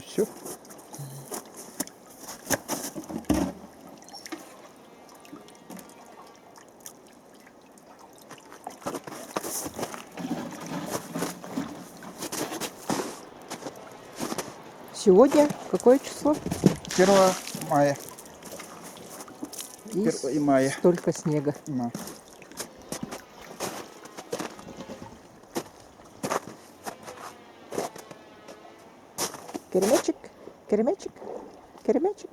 Все. Сегодня какое число? 1 мая. И 1 мая. столько снега. Да. Керемечек, керемечек, керемечек,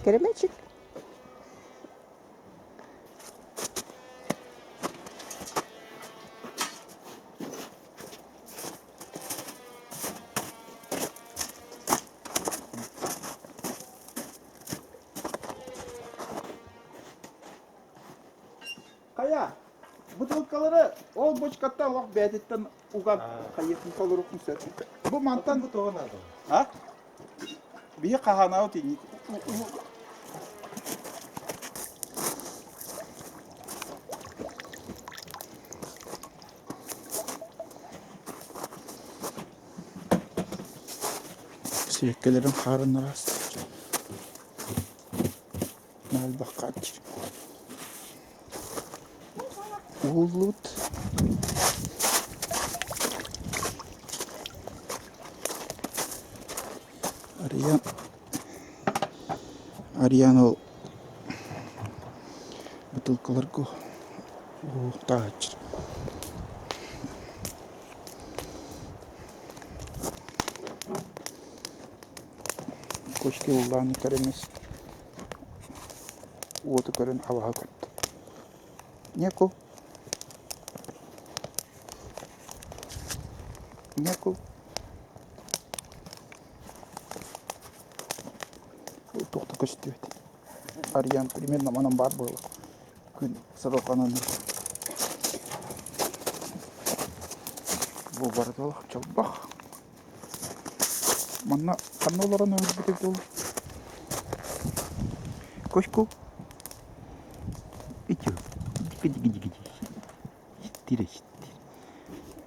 керемечек. Кая, бутылкалары ол бочкатта лох бәдеттен уган кайетін колору күнсәт. Бу мантан Bu toğun adı. а? Бие каханау тини. Сүйеккелерин карын арасы. Нал баккач. Улут. Ариан ол бутылкаларга тач. Кошки уланы каремес. Вот карен авагат. Неку. Неку. Тоқты көшті бет. Ариан примерно манан бар было. Күн сырылғанын. Бұл барды олақ жалбақ. Манна қаноларын өмір бітек жол. Көшку. Итю. Диги-диги-диги. Шттире.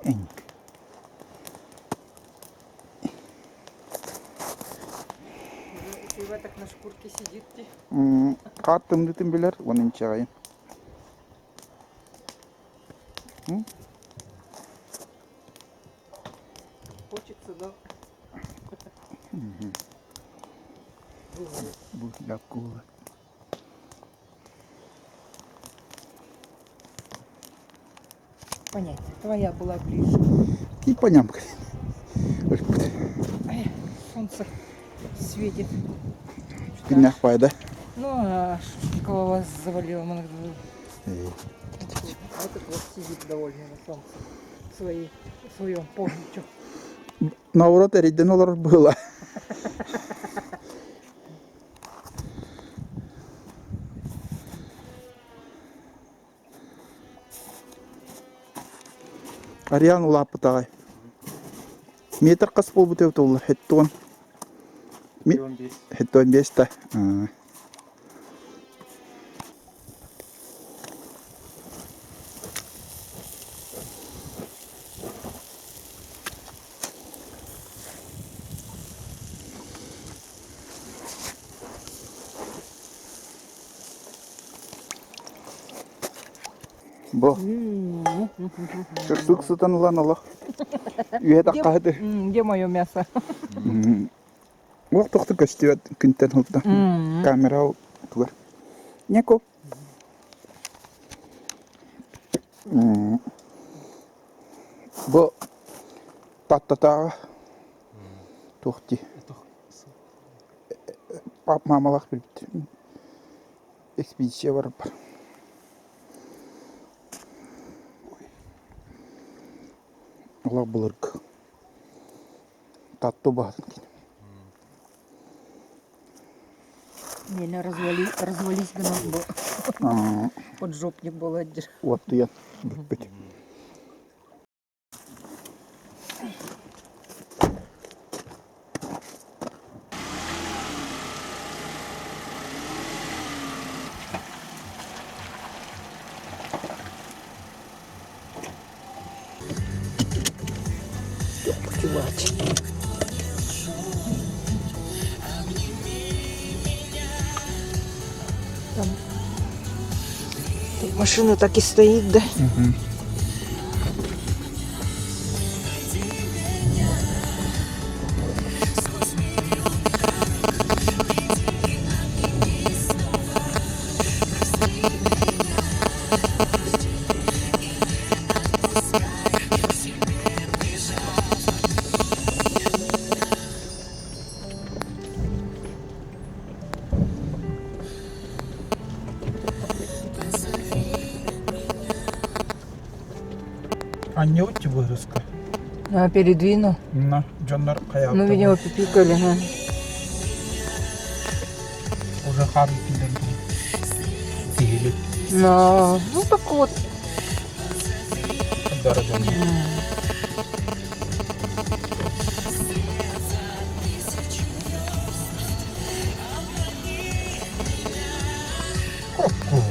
Эньк. Ива так на шкурке сидит. Каттым дитим билер, onun çayın. Хочется, да? Bu lakula. Понять, твоя была ближе. И понямка. Ай, солнце светит. Günah payda. Ну, а кого вас завалило? Вот этот вот сидит довольный на солнце. В своем пончо. Navrot eriden olur было. Ариан улап тагай. Метр кас бул бутев толла хеттон. Хеттон беста. Бо. Шашлык сытанылан алах. Үйе таққады. Где мое мясо? Уақыт көстебет күнтен хылда. Камера тугар. Неко. Бо таттатаға тоқти. Пап мамалақ біліпті. Экспедиция барып бар. Олақ бұлырг. Татты бағдың. Не, развались гном. Поджопник был один. Вот я біліппет. Почувать. Машина так і стоїть, да? Угу. А не отти выгрузка. А, передвинул. На, Джоннар Каяп. Ну, видимо, пипикали, ага. Уже харм Тигели. Ну, так вот. Дорого. Ку-ку.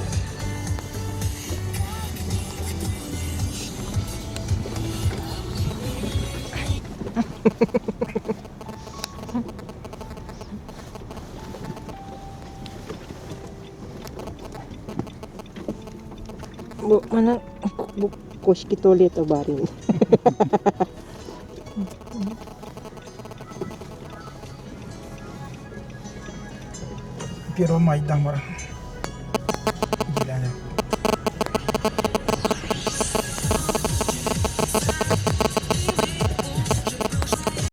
Бо мене кошки туалета барили. Первомайдамара.